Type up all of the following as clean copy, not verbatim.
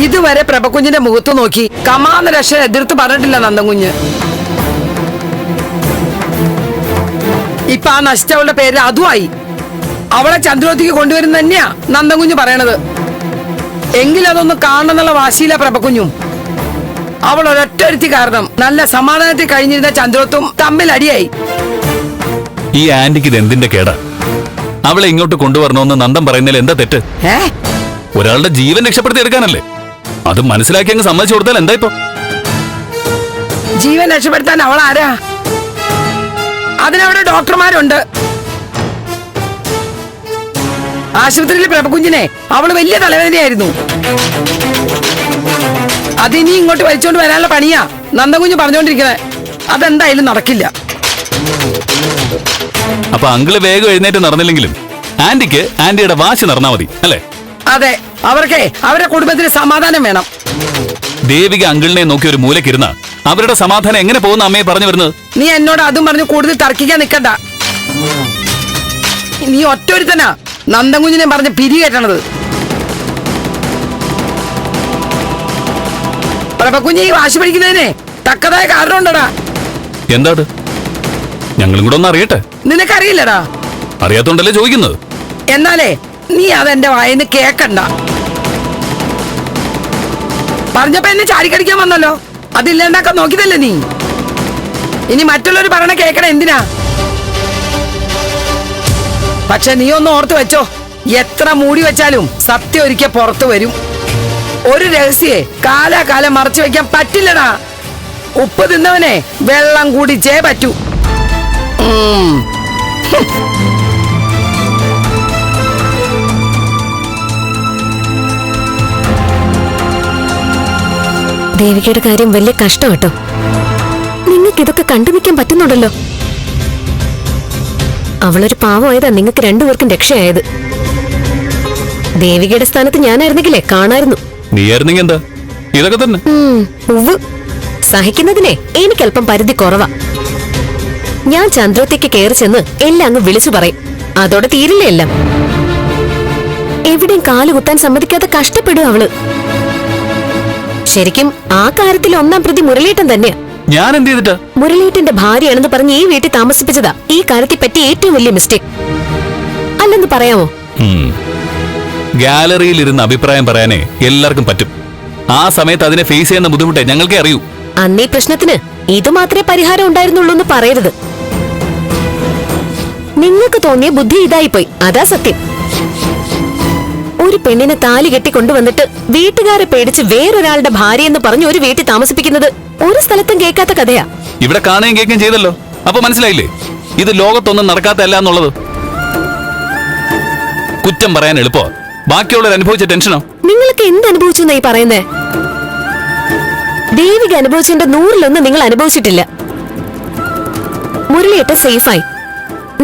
ഇതുവരെ പ്രഭകുഞ്ഞിന്റെ മുഖത്ത് നോക്കി കമാന്ന രക്ഷ എതിർത്ത് പറഞ്ഞിട്ടില്ല നന്ദൻകുഞ്ഞ്. ഇപ്പൊ ആ നശിച്ചവളുടെ പേര് അതുമായി. അവളെ ചന്ദ്രോത്തിക്ക് കൊണ്ടുവരുന്ന തന്നെയാ നന്ദൻകുഞ്ഞ് പറയണത്. എങ്കിലും അതൊന്ന് കാണണമെന്നുള്ള വാശിയില്ല പ്രഭകുഞ്ഞും. അവൾ ഒരൊറ്റൊരുത്തി കാരണം നല്ല സമാധാനത്തിൽ കഴിഞ്ഞിരുന്ന ചന്ദ്രോത്തും തമ്മിൽ അടിയായി. ഈ ആന്റിക്ക് ഇത് എന്തിന്റെ കേടാ? അവളെ ഇങ്ങോട്ട് കൊണ്ടുവരണമെന്ന് നന്ദൻ പറയുന്നതിൽ എന്താ തെറ്റ്? ഒരാളുടെ ജീവൻ രക്ഷപ്പെടുത്തി എടുക്കാനല്ലേ? അത് മനസ്സിലാക്കി അങ്ങ് സമ്മതിച്ചു കൊടുത്താൽ എന്താ ഇപ്പൊ? ജീവൻ രക്ഷപ്പെടുത്താൻ അവൾ ആരാ? അതിനവിടെ ഡോക്ടർമാരുണ്ട്. ആശുപത്രിയിൽ പ്രഭകുഞ്ഞിനെ അവള് വലിയ തലവേദനയായിരുന്നു. അതിനി ഇങ്ങോട്ട് വലിച്ചോണ്ട് വരാനുള്ള പണിയാ നന്ദൻകുഞ്ഞ് പറഞ്ഞോണ്ടിരിക്കുന്നത്. അതെന്തായാലും നടക്കില്ല. അപ്പൊ അങ്കിള് വേഗം എഴുന്നേറ്റ് നടന്നില്ലെങ്കിലും ആന്റിക്ക് ആന്റിയുടെ വാശി നടന്നാ മതി അല്ലേ? അതെ, അവർക്ക് അവരുടെ കുടുംബത്തിന് സമാധാനം വേണം. ദേവിക അങ്കിളിനെ നോക്കി ഒരു മൂലക്കിരുന്ന അവരുടെ സമാധാനം എങ്ങനെ പോകുന്ന അമ്മയെ പറഞ്ഞു വരുന്നത്? നീ എന്നോട് അതും പറഞ്ഞു കൂടുതൽ തർക്കിക്കാൻ നിൽക്കണ്ട. നീ ഒറ്റൊരുത്തനാ നന്ദൻകുഞ്ഞിനെ പറഞ്ഞ് പിരി കെട്ടണത്. പ്രഭകുഞ്ഞ് ഈ വാശി പിടിക്കുന്നതിനെ തക്കതായ കാരണം ഉണ്ടടാ. എന്താ ഞങ്ങളും കൂടെ ഒന്ന് അറിയട്ടെ. നിനക്കറിയില്ലടാ. അറിയാത്തോണ്ടല്ലേ ചോദിക്കുന്നത്. എന്നാലേ നീ അതെന്റെ വായന്ന് കേക്കണ്ട. പറഞ്ഞപ്പോ എന്നെ ചാടിക്കടിക്കാൻ വന്നല്ലോ. അതില്ലാണ്ടാക്കാൻ നോക്കിയതല്ലേ നീ. ഇനി മറ്റുള്ളവർ പറയണ കേക്കണ എന്തിനാ? പക്ഷെ നീ ഒന്ന് ഓർത്ത് വെച്ചോ, എത്ര മൂടി വെച്ചാലും സത്യം ഒരിക്കൽ പുറത്തു വരും. ഒരു രഹസ്യേ കാലാകാലം മറച്ചു വെക്കാൻ പറ്റില്ലടാ. ഉപ്പ് തിന്നവനെ വെള്ളം കുടിച്ചേ പറ്റൂ. ദേവികയുടെ കാര്യം വലിയ കഷ്ടം കേട്ടോ. നിങ്ങൾക്ക് ഇതൊക്കെ കണ്ടുനിൽക്കാൻ പറ്റുന്നുണ്ടല്ലോ. അവളൊരു പാവമായതാ നിങ്ങൾക്ക് രണ്ടുപേർക്കും രക്ഷയായത്. ദേവികയുടെ സ്ഥാനത്ത് ഞാനായിരുന്നെങ്കിലേ കാണായിരുന്നു. നീയായിരുന്നെങ്കിൽ എന്താ ഇതൊക്കെ തന്നെ. സഹിക്കുന്നതിനെ എനിക്കല്പം പരിധി കുറവാ. ഞാൻ ചന്ദ്രത്തേക്ക് കയറി ചെന്ന് എല്ലാം അങ്ങ് വിളിച്ചു പറയും. അതോടെ തീരില്ലേ എല്ലാം. എവിടെയും കാലുകുത്താൻ സമ്മതിക്കാതെ കഷ്ടപ്പെടും അവള്. ശരിക്കും ആ കാര്യത്തിൽ ഒന്നാം പ്രതി മുരളീട്ടൻ തന്നെയാ. ഞാൻ എന്ത് ചെയ്തിട്ടാ? മുരളീട്ടന്റെ ഭാര്യയാണെന്ന് പറഞ്ഞ് ഈ വീട്ടിൽ താമസിപ്പിച്ചതാ ഈ കാര്യത്തിൽ പറ്റിയ ഏറ്റവും വലിയ മിസ്റ്റേക്ക് അല്ലെന്ന് പറയാമോ? ഗാലറിയിൽ ഇരുന്ന് അഭിപ്രായം പറയാനേ എല്ലാവർക്കും പറ്റും. ആ സമയത്ത് അതിനെ ഫേസ് ചെയ്യുന്ന ബുദ്ധിമുട്ടേ ഞങ്ങൾക്കേ അറിയൂ. അന്നീ പ്രശ്നത്തിന് ഇത് മാത്രമേ പരിഹാരം ഉണ്ടായിരുന്നുള്ളൂ എന്ന് പറയരുത്. നിങ്ങൾക്ക് തോന്നിയ ബുദ്ധി ഇതായിപ്പോയി, അതാ സത്യം. ഒരു പെണ്ണിനെ താലി കെട്ടിക്കൊണ്ടുവന്നിട്ട് വീട്ടുകാരെ പേടിച്ച് വേറൊരാളുടെ ഭാര്യയെന്ന് പറഞ്ഞ് ഒരു വീട്ടിൽ താമസിപ്പിക്കുന്നത് ഒരു സ്ഥലത്തും കേൾക്കാത്ത കഥയാ. ഇവിടെ കാണുകയും കേൾക്കുകയും ചെയ്തല്ലോ. അപ്പൊ മനസ്സിലായില്ലേ ഇത് ലോകത്തൊന്നും നടക്കാത്തല്ല എന്നുള്ളത്. കുറ്റം പറയാൻ എളുപ്പോ, ബാക്കിയുള്ളവർ അനുഭവിച്ച ടെൻഷനോ? നിങ്ങൾക്ക് എന്ത് അനുഭവിച്ചു എന്നായി പറയുന്നേ? ദേവിക അനുഭവിച്ചതിന്റെ 100-1 നിങ്ങൾ അനുഭവിച്ചിട്ടില്ല. മുരളിയേട്ട സേഫായി.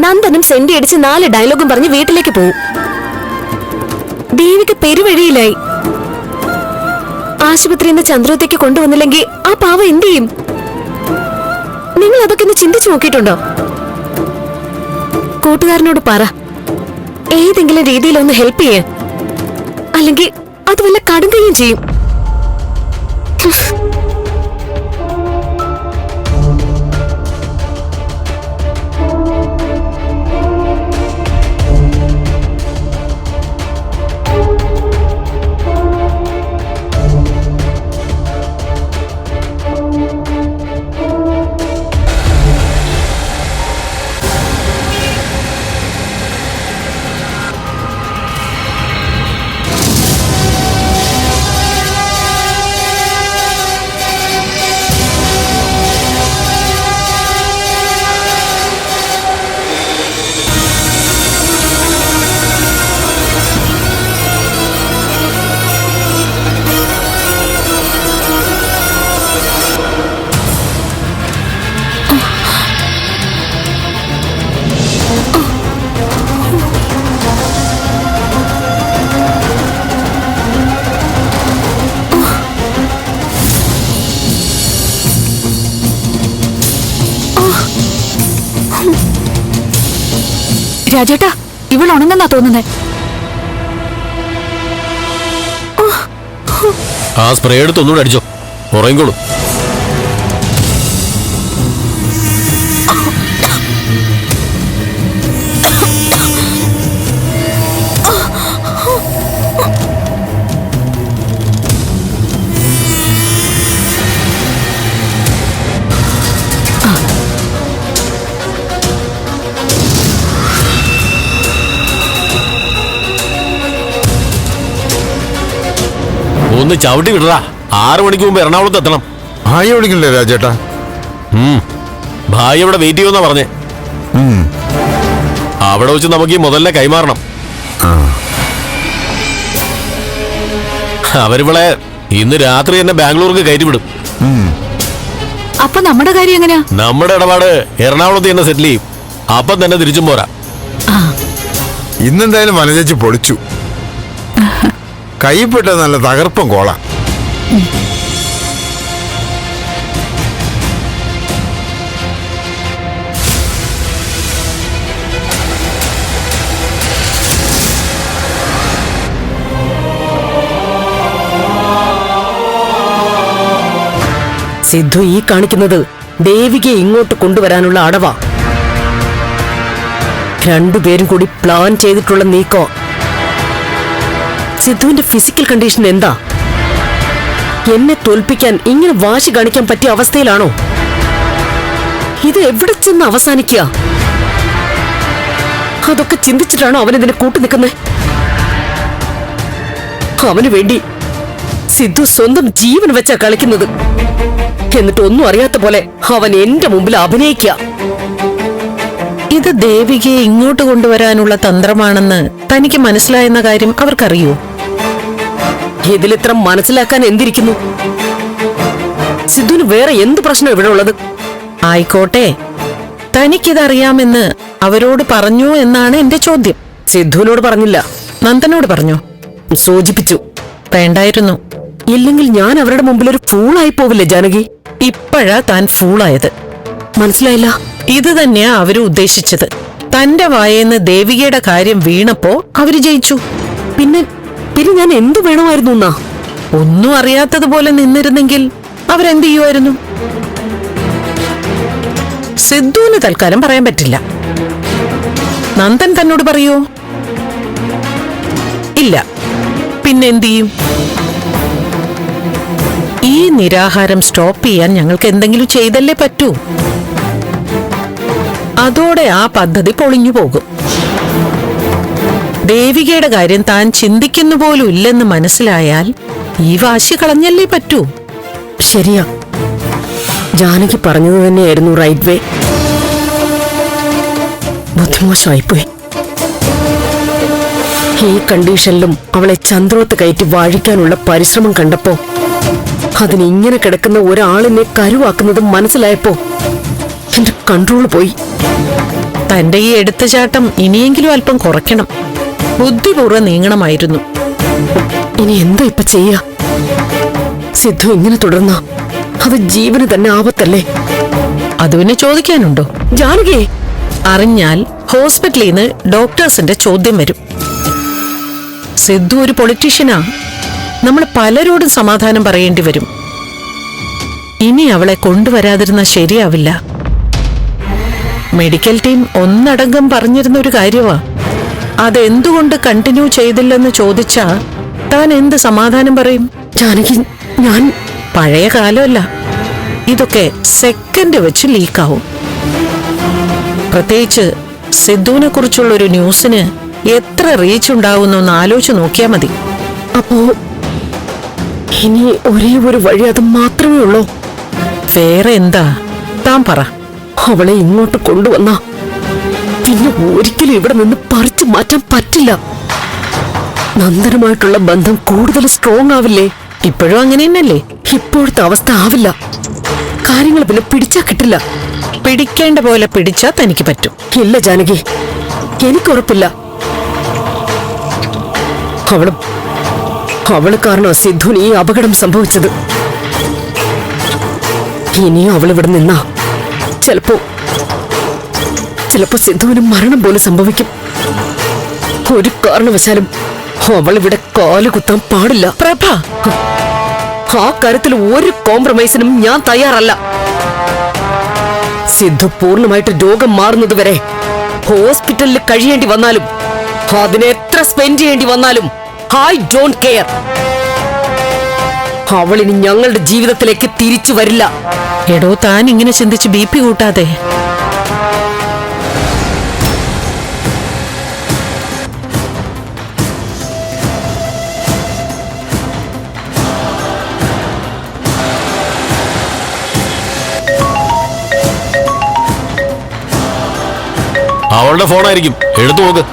നന്ദനും സെന്റി അടിച്ച് 4 ഡയലോഗും പറഞ്ഞ് വീട്ടിലേക്ക് പോവും. ദേവിക പെരുവഴിയിലായി. ആശുപത്രിയിൽ നിന്ന് ചന്ദ്രത്തേക്ക് കൊണ്ടുവന്നില്ലെങ്കിൽ ആ പാവം എന്ത് ചെയ്യും? നിങ്ങൾ അതൊക്കെ ഒന്ന് ചിന്തിച്ചു നോക്കിയിട്ടുണ്ടോ? കൂട്ടുകാരനോട് പറ, ഏതെങ്കിലും രീതിയിൽ ഒന്ന് ഹെൽപ്പ് ചെയ്യേ. അല്ലെങ്കിൽ അത് വല്ല കടുകയും ചെയ്യും. രാജേട്ടാ, ഇവൾ ഉണങ്ങെന്നാ തോന്നുന്നേ. ആ സ്പ്രേ എടുത്ത് ഒന്നുകൂടെ അടിച്ചോ, ഉറങ്ങിക്കോളൂ. ഒന്ന് ചവിട്ടി വിടറാ. 6 മണിക്ക് മുമ്പ് എറണാകുളത്ത് എത്തണം. ഭായ വിളിക്കില്ലേ രാജേട്ടാ? ഭായി അവിടെ വെയിറ്റ് ചെയ്യുമെന്നാ പറഞ്ഞേ. അവിടെ വെച്ച് നമുക്ക് ഈ മുതലിനെ കൈമാറണം. അവരിവളെ ഇന്ന് രാത്രി തന്നെ ബാംഗ്ലൂർക്ക് കയറ്റിവിടും. അപ്പൊ നമ്മുടെ കാര്യം എങ്ങനെയാ? നമ്മുടെ ഇടപാട് എറണാകുളത്ത് തന്നെ സെറ്റിൽ ചെയ്യും. അപ്പം തന്നെ തിരിച്ചും പോരാ. ഇന്നെന്തായാലും വനചേച്ചി പൊളിച്ചു. കൈപ്പെട്ട നല്ല തകർപ്പം കോള. സിദ്ധു ഈ കാണിക്കുന്നത് ദേവികയെ ഇങ്ങോട്ട് കൊണ്ടുവരാനുള്ള അടവാ. രണ്ടുപേരും കൂടി പ്ലാൻ ചെയ്തിട്ടുള്ള നീക്കോ. സിദ്ധുവിന്റെ ഫിസിക്കൽ കണ്ടീഷൻ എന്താ? എന്നെ തോൽപ്പിക്കാൻ ഇങ്ങനെ വാശി കാണിക്കാൻ പറ്റിയ അവസ്ഥയിലാണോ? ഇത് എവിടെ ചെന്ന് അവസാനിക്കുക? അതൊക്കെ ചിന്തിച്ചിട്ടാണോ അവനിതിനെ കൂട്ടു നിൽക്കുന്നത്? അവന് വേണ്ടി സിദ്ധു സ്വന്തം ജീവൻ വെച്ചാ കളിക്കുന്നത്. എന്നിട്ട് ഒന്നും അറിയാത്ത പോലെ അവൻ എന്റെ മുമ്പിൽ അഭിനയിക്കുക. ഇത് ദേവികയെ ഇങ്ങോട്ട് കൊണ്ടുവരാനുള്ള തന്ത്രമാണെന്ന് തനിക്ക് മനസ്സിലായെന്ന കാര്യം അവർക്കറിയോ? ഇതിലിത്ര മനസ്സിലാക്കാൻ എന്തിരിക്കുന്നു? സിദ്ധുവിന് വേറെ എന്ത് പ്രശ്നം ഇവിടെ ഉള്ളത്? ആയിക്കോട്ടെ, തനിക്കിതറിയാമെന്ന് അവരോട് പറഞ്ഞു എന്നാണ് എന്റെ ചോദ്യം. സിദ്ധുവിനോട് പറഞ്ഞില്ല. നന്ദനോട് പറഞ്ഞോ? സൂചിപ്പിച്ചു. വേണ്ടായിരുന്നു. ഇല്ലെങ്കിൽ ഞാൻ അവരുടെ മുമ്പിൽ ഒരു ഫൂളായി പോവില്ലേ ജാനകി? ഇപ്പോഴാ താൻ ഫൂളായത്. മനസ്സിലായില്ല? ഇത് തന്നെയാ അവര് ഉദ്ദേശിച്ചത്. തന്റെ വായേന്ന് ദേവികയുടെ കാര്യം വീണപ്പോ അവര് ജയിച്ചു. പിന്നെ പിന്നെ ഞാൻ എന്തു വേണമായിരുന്നു എന്നാ? ഒന്നും അറിയാത്തതുപോലെ നിന്നിരുന്നെങ്കിൽ അവരെന്ത് ചെയ്യുമായിരുന്നു? സിദ്ധുവിന് തൽക്കാലം പറയാൻ പറ്റില്ല. നന്ദൻ തന്നോട് പറയോ? ഇല്ല. പിന്നെന്ത് ചെയ്യും? ഈ നിരാഹാരം സ്റ്റോപ്പ് ചെയ്യാൻ ഞങ്ങൾക്ക് എന്തെങ്കിലും ചെയ്തല്ലേ പറ്റൂ. അതോടെ ആ പദ്ധതി പൊളിഞ്ഞു പോകും. ദേവികയുടെ കാര്യം താൻ ചിന്തിക്കുന്നു പോലും ഇല്ലെന്ന് മനസ്സിലായാൽ ഈ വാശി കളഞ്ഞല്ലേ പറ്റൂ. ശരിയാ, ജാനകി പറഞ്ഞത് തന്നെയായിരുന്നു റൈറ്റ് വേ. ബുദ്ധിമോശമായിപ്പോയി. ഈ കണ്ടീഷനിലും അവളെ ചന്ദ്രോത്ത് കയറ്റി വാഴിക്കാനുള്ള പരിശ്രമം കണ്ടപ്പോ, അതിന് ഇങ്ങനെ കിടക്കുന്ന ഒരാളിനെ കരുവാക്കുന്നത് മനസ്സിലായപ്പോ എന്റെ കൺട്രോൾ പോയി. തന്റെ ഈ എടുത്തുചാട്ടം ഇനിയെങ്കിലും അല്പം കുറയ്ക്കണം. ബുദ്ധിപൂർവ്വം നീങ്ങണമായിരുന്നു. ഇനി എന്താ ഇപ്പൊ ചെയ്യാ? സിദ്ധു ഇങ്ങനെ തുടർന്ന അത് ജീവന് തന്നെ ആപത്തല്ലേ? അത് പിന്നെ ചോദിക്കാനുണ്ടോ? ജാനകി അറിഞ്ഞാൽ ഹോസ്പിറ്റലിൽ നിന്ന് ഡോക്ടേഴ്സിന്റെ ചോദ്യം വരും. സിദ്ധു ഒരു പൊളിറ്റീഷ്യനാ. നമ്മൾ പലരോടും സമാധാനം പറയേണ്ടി വരും. ഇനി അവളെ കൊണ്ടുവരാതിരുന്ന ശരിയാവില്ല. മെഡിക്കൽ ടീം ഒന്നടങ്കം പറഞ്ഞിരുന്ന ഒരു കാര്യമാ. അതെന്തുകൊണ്ട് കണ്ടിന്യൂ ചെയ്തില്ലെന്ന് ചോദിച്ചാ താൻ എന്ത് സമാധാനം പറയും? ജാനകി, ഞാൻ പഴയ കാലമല്ല. ഇതൊക്കെ സെക്കൻഡ് വെച്ച് ലീക്കാവും. പ്രത്യേകിച്ച് സിദ്ധുവിനെ കുറിച്ചുള്ള ഒരു ന്യൂസിന് എത്ര റീച്ച് ഉണ്ടാവുന്നൊന്ന് ആലോചിച്ച് നോക്കിയാ മതി. അപ്പോ ഇനി ഒരേ ഒരു വഴി അത് മാത്രമേ ഉള്ളൂ. വേറെ എന്താ? താൻ പറ. അവളെ ഇങ്ങോട്ട് കൊണ്ടുവന്ന പിന്നെ ഒരിക്കലും ഇവിടെ നിന്ന് പറിച്ചു മാറ്റാൻ പറ്റില്ല. നന്ദനുമായിട്ടുള്ള ബന്ധം കൂടുതൽ സ്ട്രോങ് ആവില്ലേ? ഇപ്പോഴും അങ്ങനെ തന്നെയല്ലേ? ഇപ്പോഴത്തെ അവസ്ഥ ആവില്ല. കാര്യങ്ങൾ പിന്നെ പിടിച്ചാ കിട്ടില്ല. പിടിക്കേണ്ട പോലെ പിടിച്ചാ തനിക്ക് പറ്റും. ഇല്ല ജാനകി, എനിക്കുറപ്പില്ല. അവള് കാരണം സിദ്ധുവിന് ഈ അപകടം സംഭവിച്ചത്. ഇനിയും അവളിവിടെ നിന്നാ ചിലപ്പോ സിദ്ധുവിന് മരണം പോലും സംഭവിക്കും. ഒരു കാരണവശാലും അവളിവിടെ കാല് കുത്താൻ പാടില്ല. പ്രഭ, ആ കാര്യത്തിൽ ഒരു കോംപ്രമൈസിനും ഞാൻ തയ്യാറല്ല. സിദ്ധു പൂർണ്ണമായിട്ട് രോഗം മാറുന്നതുവരെ ഹോസ്പിറ്റലിൽ കഴിയേണ്ടി വന്നാലും അതിനെ എത്ര സ്പെൻഡ് ചെയ്യേണ്ടി വന്നാലും ഐ ഡോണ്ട് കെയർ. അവളിനി ഞങ്ങളുടെ ജീവിതത്തിലേക്ക് തിരിച്ചു വരില്ല. എടോ, താൻ ഇങ്ങനെ ചിന്തിച്ച് BP കൂട്ടാതെ. അവളുടെ ഫോണായിരിക്കും, എടുത്തു നോക്ക്.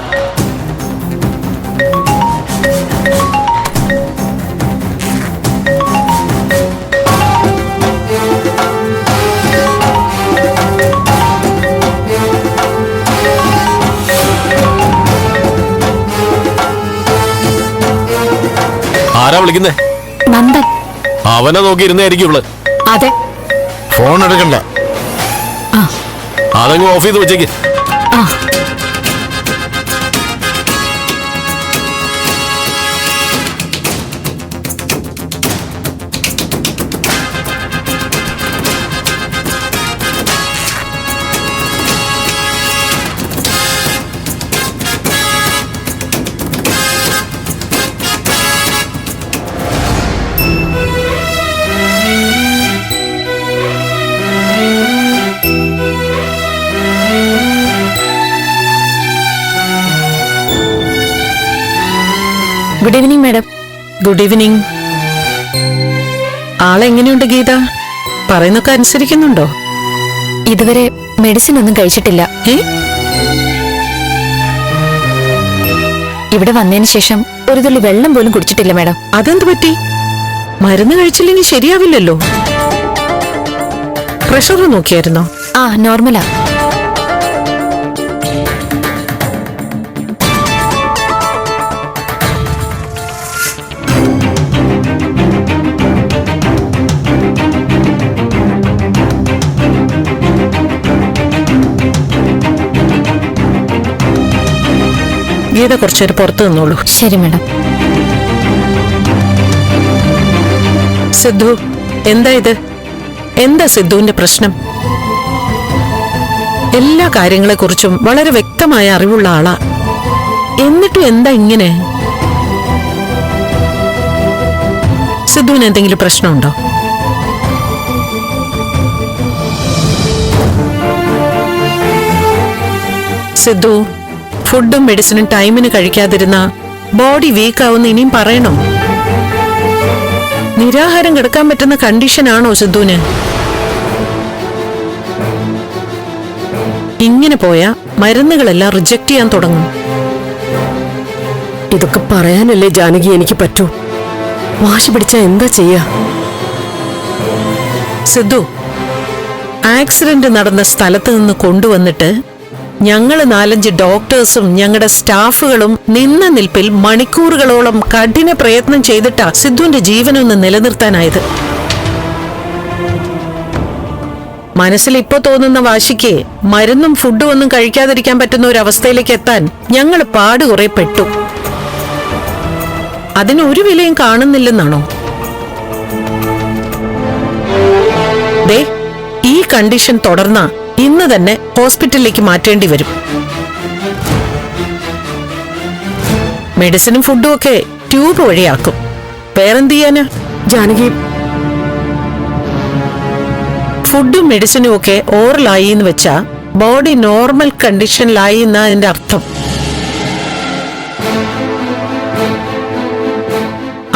ആരാ വിളിക്കുന്നേ? നന്ദൻ. അവനെ നോക്കി ഇരുന്നായിരിക്കും ഇവള്. അതെ. ഫോൺ എടുക്കണ്ട. അതങ്ങ് ഓഫ് ചെയ്ത് വെച്ചേക്ക്. ആ. Good evening madam. Good evening. ആളെങ്ങനെയുണ്ട് ഗീത? പറയുന്നൊക്കെ അനുസരിക്കുന്നുണ്ടോ? ഇതുവരെ മെഡിസിൻ ഒന്നും കഴിച്ചിട്ടില്ല. ഇവിടെ വന്നതിന് ശേഷം ഒരു തുള്ളി വെള്ളം പോലും കുടിച്ചിട്ടില്ല മാഡം. അതെന്ത് പറ്റി? മരുന്ന് കഴിച്ചില്ലെങ്കിൽ ശരിയാവില്ലല്ലോ. പ്രഷർ നോക്കിയായിരുന്നോ? ആ, നോർമലാ. ഗീത കുറച്ചേരം പുറത്തു നിന്നോളൂ. ശരി മാഡം. സിദ്ധു, എന്താ ഇത്? എന്താ സിദ്ധുവിന്റെ പ്രശ്നം? എല്ലാ കാര്യങ്ങളെക്കുറിച്ചും വളരെ വ്യക്തമായ അറിവുള്ള ആളാ. എന്നിട്ടും എന്താ ഇങ്ങനെ? സിദ്ധുവിന് എന്തെങ്കിലും പ്രശ്നമുണ്ടോ? സിദ്ധു, ഫുഡും മെഡിസിനും ടൈമിന് കഴിക്കാതിരുന്ന ബോഡി വീക്കാവുന്ന ഇനിയും പറയണോ? നിരാഹാരം കിടക്കാൻ പറ്റുന്ന കണ്ടീഷനാണോ സിദ്ധുവിന്? ഇങ്ങനെ പോയാ മരുന്നുകളെല്ലാം റിജക്ട് ചെയ്യാൻ തുടങ്ങും. ഇതൊക്കെ പറയാനല്ലേ ജാനകി എനിക്ക് പറ്റൂ. വാശി പിടിച്ചാ എന്താ ചെയ്യാ? സിദ്ധു, ആക്സിഡന്റ് നടന്ന സ്ഥലത്ത് നിന്ന് കൊണ്ടുവന്നിട്ട് ഞങ്ങള് 4-5 ഡോക്ടേഴ്സും ഞങ്ങളുടെ സ്റ്റാഫുകളും നിന്ന നിൽപ്പിൽ മണിക്കൂറുകളോളം കഠിന പ്രയത്നം ചെയ്തിട്ടാ സിദ്ധുവിന്റെ ജീവനൊന്ന് നിലനിർത്താനായത്. മനസ്സിൽ ഇപ്പോ തോന്നുന്ന വാശിക്ക് മരുന്നും ഫുഡും ഒന്നും കഴിക്കാതിരിക്കാൻ പറ്റുന്ന ഒരു അവസ്ഥയിലേക്ക് എത്താൻ ഞങ്ങൾ പാട് കുറെ പെട്ടു. അതിനൊരു വിലയും കാണുന്നില്ലെന്നാണോ? ദേ, ഈ കണ്ടീഷൻ തുടർന്ന ഇന്ന് തന്നെ ഹോസ്പിറ്റലിലേക്ക് മാറ്റേണ്ടി വരും. മെഡിസിനും ഫുഡും ഒക്കെ ട്യൂബ് വഴിയാക്കും. വേറെന്ത് ചെയ്യാന്? ജാനകി, ഫുഡും മെഡിസിനും ഒക്കെ ഓറലായി എന്ന് വെച്ചാ ബോഡി നോർമൽ കണ്ടീഷനിലായി എന്നാ അതിന്റെ അർത്ഥം.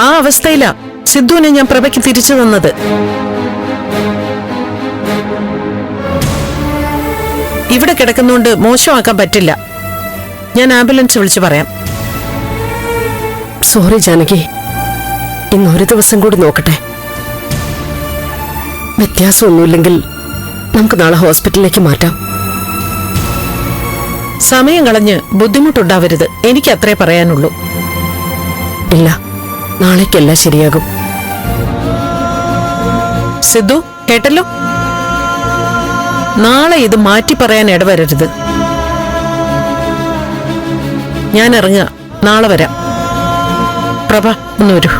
ആ അവസ്ഥയിലാ സിദ്ധുവിനെ ഞാൻ പ്രഭയ്ക്ക് തിരിച്ചു തന്നത്. ഇവിടെ കിടക്കുന്നോണ്ട് മോശമാക്കാൻ പറ്റില്ല. ഞാൻ ആംബുലൻസ് വിളിച്ചു പറയാം. സോറി ജാനകി, ഇന്നൊരു ദിവസം കൂടി നോക്കട്ടെ. വ്യത്യാസമൊന്നുമില്ലെങ്കിൽ നമുക്ക് നാളെ ഹോസ്പിറ്റലിലേക്ക് മാറ്റാം. സമയം കളഞ്ഞ് ബുദ്ധിമുട്ടുണ്ടാവരുത്, എനിക്ക് അത്രേ പറയാനുള്ളൂ. ഇല്ല, നാളേക്കെല്ലാം ശരിയാകും. സിദ്ധു, കേട്ടല്ലോ? നാളെ ഇത് മാറ്റി പറയാൻ ഇടവരരുത്. ഞാൻ ഇറങ്ങുക, നാളെ വരാം. പ്രഭ, ഒന്ന് വരൂ.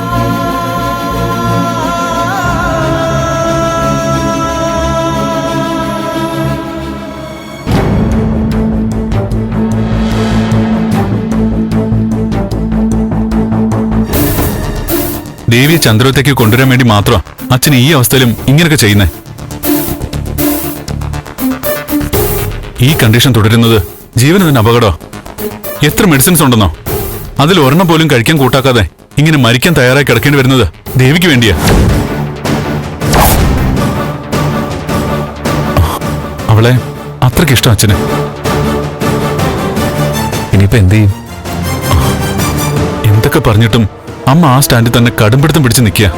ദേവിയെ ചന്ദ്രത്തേക്ക് കൊണ്ടുവരാൻ വേണ്ടി മാത്രമാ അച്ഛൻ ഈ അവസ്ഥയിലും ഇങ്ങനെയൊക്കെ ചെയ്യുന്നേ. ഈ കണ്ടീഷൻ തുടരുന്നത് ജീവന് തന്നെ അപകടമാ. എത്ര മെഡിസിൻസ് ഉണ്ടെന്നോ, അതിൽ ഒരെണ്ണം പോലും കഴിക്കാൻ കൂട്ടാക്കാതെ ഇങ്ങനെ മരിക്കാൻ തയ്യാറായി കിടക്കേണ്ടി വരുന്നത് ദേവിക്ക് വേണ്ടിയാ. അവളെ അത്രയ്ക്ക് ഇഷ്ടം അച്ഛന്. ഇനിയിപ്പോ എന്ത് ചെയ്യും? എന്തൊക്കെ പറഞ്ഞിട്ടും അമ്മ ആ സ്റ്റാൻഡിൽ തന്നെ കടുംപിടുത്തം പിടിച്ച് നിൽക്കുക.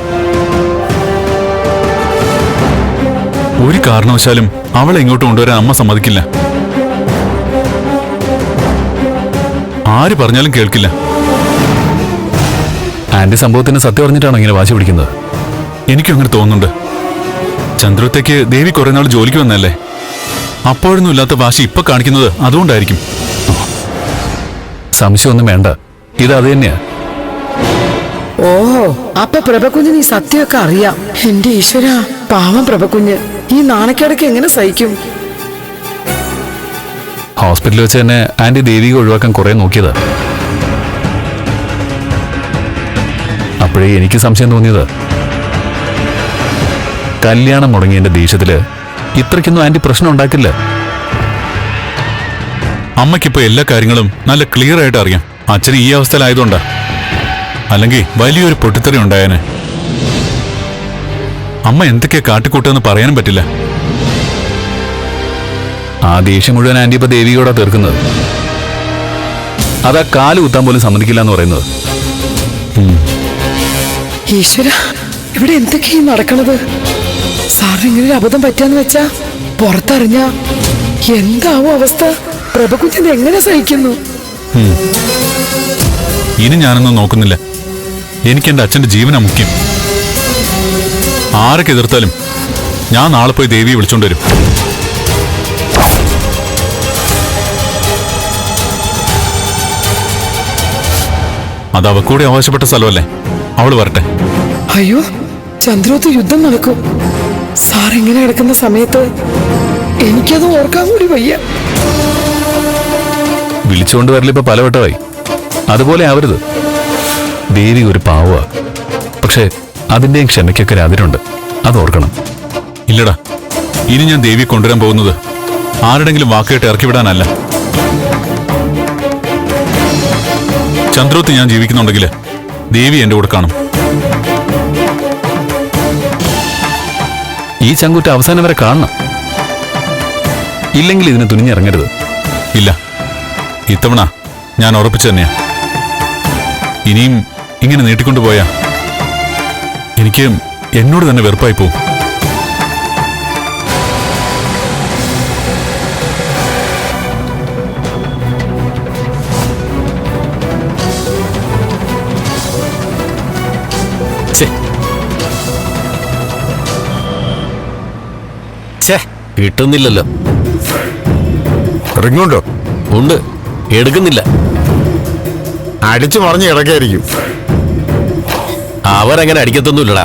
ഒരു കാരണവശാലും അവളെ ഇങ്ങോട്ട് കൊണ്ടുവരാൻ അമ്മ സമ്മതിക്കില്ല. ആര് പറഞ്ഞാലും കേൾക്കില്ല. ആന്റി സംഭവത്തിന് സത്യം പറഞ്ഞിട്ടാണോ ഇങ്ങനെ വാശി പിടിക്കുന്നത്? എനിക്കും അങ്ങനെ തോന്നുന്നുണ്ട്. ചന്ദ്രത്തേക്ക് ദേവി കുറെ നാൾ ജോലിക്ക് വന്നല്ലേ, അപ്പോഴൊന്നും ഇല്ലാത്ത വാശി ഇപ്പൊ കാണിക്കുന്നത് അതുകൊണ്ടായിരിക്കും. സംശയമൊന്നും വേണ്ട, ഇത് അത് തന്നെയാ. ഓഹോ, അപ്പൊ പ്രഭകുഞ്ഞിന് ഈ സത്യമൊക്കെ അറിയാം. എന്റെ ഈശ്വര, പാവം പ്രഭകുഞ്ഞ് ഈ നാണക്കേടൊക്കെ എങ്ങനെ സഹിക്കും? ഹോസ്പിറ്റലിൽ വെച്ച് തന്നെ ആന്റി ദേവിക ഒഴിവാക്കാൻ കുറെ നോക്കിയതാ. അപ്പോഴേ എനിക്ക് സംശയം തോന്നിയത്. കല്യാണം മുടങ്ങിയതിന്റെ ദേഷ്യത്തില് ഇത്രയ്ക്കൊന്നും ആന്റി പ്രശ്നം ഉണ്ടാക്കില്ല. അമ്മയ്ക്കിപ്പോ എല്ലാ കാര്യങ്ങളും നല്ല ക്ലിയർ ആയിട്ട് അറിയാം. അച്ഛൻ ഈ അവസ്ഥയിലായതുകൊണ്ടാ, അല്ലെങ്കിൽ വലിയൊരു പൊട്ടിത്തെറി ഉണ്ടായേനെ. അമ്മ എന്തൊക്കെയാ കാട്ടിക്കൂട്ടെന്ന് പറയാനും പറ്റില്ല. ആ ദേഷ്യം മുഴുവൻ ആന്റി ഇപ്പൊ ദേവിയോടാ തീർക്കുന്നത്. അതാ കാല് കുത്താൻ പോലും സമ്മതിക്കില്ല എന്ന് പറയുന്നത്. ഈശ്വര, ഇവിടെ എന്തൊക്കെയാ നടക്കണത്? സാറിന് ഇങ്ങനെ ഒരു അബദ്ധം പറ്റാന്ന് വെച്ചാ പുറത്തറിഞ്ഞ എന്താവും അവസ്ഥ? പ്രഭകുഞ്ഞിന് എങ്ങനെ സഹിക്കുന്നു? ഇനി ഞാനൊന്നും നോക്കുന്നില്ല. എനിക്ക് എന്റെ അച്ഛന്റെ ജീവനാ മുഖ്യം. ആരൊക്കെ എതിർത്താലും ഞാൻ നാളെ പോയി ദേവിയെ വിളിച്ചോണ്ടുവരും. അത് അവക്കൂടെ ആവശ്യപ്പെട്ട സ്ഥലമല്ലേ, അവള് വരട്ടെ. അയ്യോ, ചന്ദ്രോത്ത് യുദ്ധം നടക്കും. സാർ ഇങ്ങനെ കിടക്കുന്ന സമയത്ത് എനിക്കത് ഓർക്കാൻ കൂടി വയ്യ. വിളിച്ചുകൊണ്ട് വരലിപ്പോ പലവട്ടമായി. അതുപോലെ ആവരുത്. ദേവി ഒരു പാവ. പക്ഷെ അതിന്റെയും ക്ഷമയ്ക്കൊക്കെ അതിരുണ്ട്, അത് ഓർക്കണം. ഇല്ലടാ, ഇനി ഞാൻ ദേവിയെ കൊണ്ടുവരാൻ പോകുന്നത് ആരുടെങ്കിലും വാക്കായിട്ട് ഇറക്കി വിടാനല്ല. ചന്ദ്രോത്ത് ഞാൻ ജീവിക്കുന്നുണ്ടെങ്കിൽ ദേവി എന്റെ കൂടെ കാണും. ഈ ചങ്കൂറ്റ അവസാനം വരെ കാണണം. ഇല്ലെങ്കിൽ ഇതിന് തുനിഞ്ഞിറങ്ങരുത്. ഇല്ല, ഇത്തവണ ഞാൻ ഉറപ്പിച്ചു തന്നെയാ. ഇനിയും ഇങ്ങനെ നീട്ടിക്കൊണ്ടുപോയാ എനിക്ക് എന്നോട് തന്നെ വെറുപ്പായി പോവും. കിട്ടുന്നില്ലല്ലോ. റിങ്ങുണ്ടോ? ഉണ്ട്, എടുക്കുന്നില്ല. അടിച്ചു മറിഞ്ഞ് കിടക്കായിരിക്കും. അവരങ്ങനെ അടിക്കത്തൊന്നുമില്ലടാ.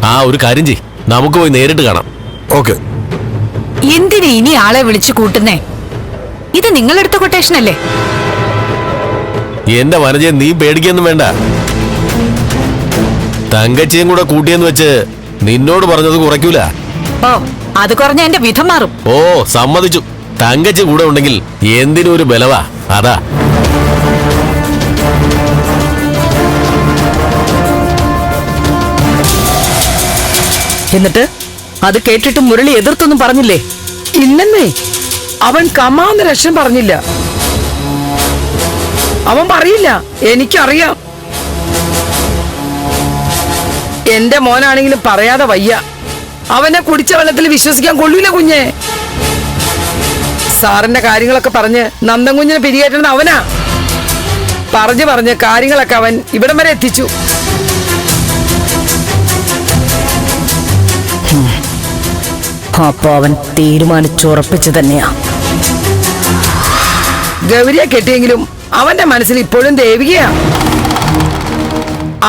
ആ, ഒരു കാര്യം ചെയ്, നമുക്ക് പോയി നേരിട്ട് കാണാം. ഓക്കെ. എന്തിനാ ഇനി ആളെ വിളിച്ചു കൂട്ടുന്നേ? ഇത് നിങ്ങളെടുത്ത കൊട്ടേഷൻ അല്ലേ? എന്റെ വനജയെ നീ പേടിക്കൊന്നും വേണ്ട. തങ്കച്ചിയും കൂടെ കൂട്ടിയെന്ന് വെച്ച് നിന്നോട് പറഞ്ഞത് കുറയ്ക്കൂല. ഓ, അത് കുറഞ്ഞ എന്റെ വിധം മാറും. ഓ, സമ്മതിച്ചു. തങ്കച്ചി കൂടെ ഉണ്ടെങ്കിൽ എന്തിനും ഒരു ബലവാ. അതാ. എന്നിട്ട് അത് കേട്ടിട്ട് മുരളി എതിർത്തൊന്നും പറഞ്ഞില്ലേ? ഇല്ലെന്നേ, അവൻ കമാന്ന് രക്ഷം പറഞ്ഞില്ല. അവൻ പറയില്ല, എനിക്കറിയാം. എന്റെ മോനാണെങ്കിലും പറയാതെ വയ്യ. അവനെ കുടിച്ച വെള്ളത്തിൽ വിശ്വസിക്കാൻ കൊള്ളൂല കുഞ്ഞെ. സാറിന്റെ കാര്യങ്ങളൊക്കെ പറഞ്ഞ് നന്ദൻ കുഞ്ഞിനെ പിരികേറ്റുന്നത് അവനാ. പറഞ്ഞ് കാര്യങ്ങളൊക്കെ അവൻ ഇവിടം വരെ എത്തിച്ചു. അപ്പൊ അവൻ തീരുമാനിച്ചുറപ്പിച്ചു തന്നെയാ. ഗൗരിയെ കെട്ടിയെങ്കിലും അവന്റെ മനസ്സിൽ ഇപ്പോഴും ദേവികയാ.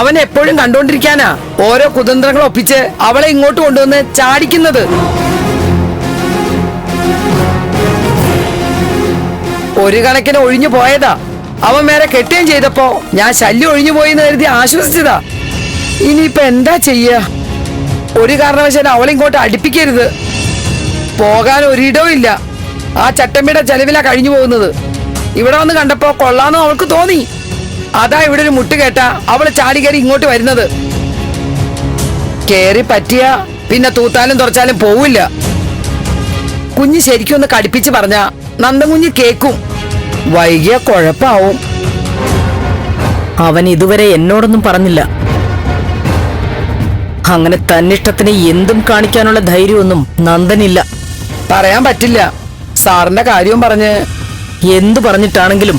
അവൻ എപ്പോഴും കണ്ടോണ്ടിരിക്കാനാ ഓരോ കുതന്ത്രങ്ങൾ ഒപ്പിച്ച് അവളെ ഇങ്ങോട്ട് കൊണ്ടുവന്ന് ചാടിക്കുന്നത്. ഒരു കണക്കിന് ഒഴിഞ്ഞു പോയതാ. അവൻ വേറെ കെട്ടുകയും ചെയ്തപ്പോ ഞാൻ ശല്യം ഒഴിഞ്ഞു പോയി എന്ന് കരുതി ആശ്വസിച്ചതാ. ഇനിയിപ്പൊ എന്താ ചെയ്യ? ഒരു കാരണവശാലും അവളിങ്ങോട്ട് അടുപ്പിക്കരുത്. പോകാൻ ഒരിടവും ഇല്ല. ആ ചട്ടമ്പിയുടെ ചെലവിലാ കഴിഞ്ഞു പോകുന്നത്. ഇവിടെ വന്ന് കണ്ടപ്പോ കൊള്ളാന്ന് അവൾക്ക് തോന്നി. അതാ ഇവിടെ ഒരു മുട്ട് കേട്ടാ അവള് ചാടി കയറി ഇങ്ങോട്ട് വരുന്നത്. കേറി പറ്റിയ പിന്നെ തൂത്താലും തുറച്ചാലും പോവില്ല. കുഞ്ഞ് ശരിക്കും ഒന്ന് കടിപ്പിച്ച് പറഞ്ഞ നന്ദൻകുഞ്ഞ് കേക്കും. വൈകിയ കുഴപ്പാവും. അവൻ ഇതുവരെ എന്നോടൊന്നും പറഞ്ഞില്ല. അങ്ങനെ തന്നിഷ്ടത്തിന് എന്തും കാണിക്കാനുള്ള ധൈര്യമൊന്നും നന്ദനില്ല. പറയാൻ പറ്റില്ല. സാറിന്റെ കാര്യവും പറഞ്ഞ് എന്തു പറഞ്ഞിട്ടാണെങ്കിലും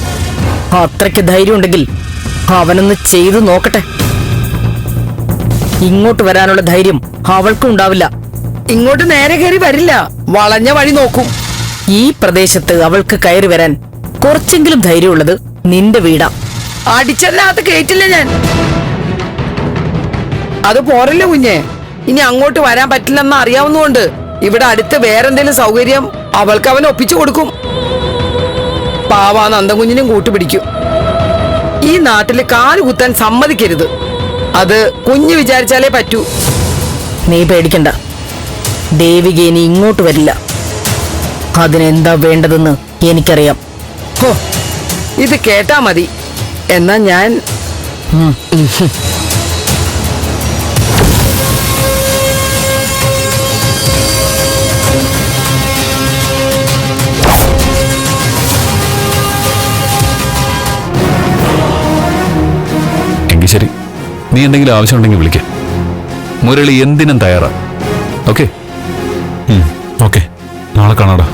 അത്രയ്ക്ക് ധൈര്യം ഉണ്ടെങ്കിൽ അവനൊന്ന് ചെയ്തു നോക്കട്ടെ. ഇങ്ങോട്ട് വരാനുള്ള ധൈര്യം അവൾക്കും ഉണ്ടാവില്ല. ഇങ്ങോട്ട് നേരെ കയറി വരില്ല. വളഞ്ഞ വഴി നോക്കും. ഈ പ്രദേശത്ത് അവൾക്ക് കയറി വരാൻ കുറച്ചെങ്കിലും ധൈര്യമുള്ളത് നിന്റെ വീടാ. അടിച്ചതിനകത്ത് കേറ്റില്ല ഞാൻ. അത് പോരല്ലോ കുഞ്ഞെ. ഇനി അങ്ങോട്ട് വരാൻ പറ്റില്ലെന്ന് അറിയാവുന്നതുകൊണ്ട് ഇവിടെ അടുത്ത് വേറെന്തെങ്കിലും സൗകര്യം അവൾക്ക് അവൻ ഒപ്പിച്ചു കൊടുക്കും. പാവാ നന്ദൻകുഞ്ഞിനും കൂട്ടുപിടിക്കും. ഈ നാട്ടില് കാല് കുത്താൻ സമ്മതിക്കരുത്. അത് കുഞ്ഞ് വിചാരിച്ചാലേ പറ്റൂ. നീ പേടിക്കണ്ട. ദേവിക ഇനി ഇങ്ങോട്ട് വരില്ല. അതിനെന്താ വേണ്ടതെന്ന് എനിക്കറിയാം. ഹോ, ഇത് കേട്ടാ മതി. എന്നാ ഞാൻ എങ്കിൽ ശരി, നീ എന്തെങ്കിലും ആവശ്യമുണ്ടെങ്കിൽ വിളിക്കാം. മുരളി എന്തിനും തയ്യാറാ. ഓക്കെ ഓക്കെ, നാളെ കാണാടാ.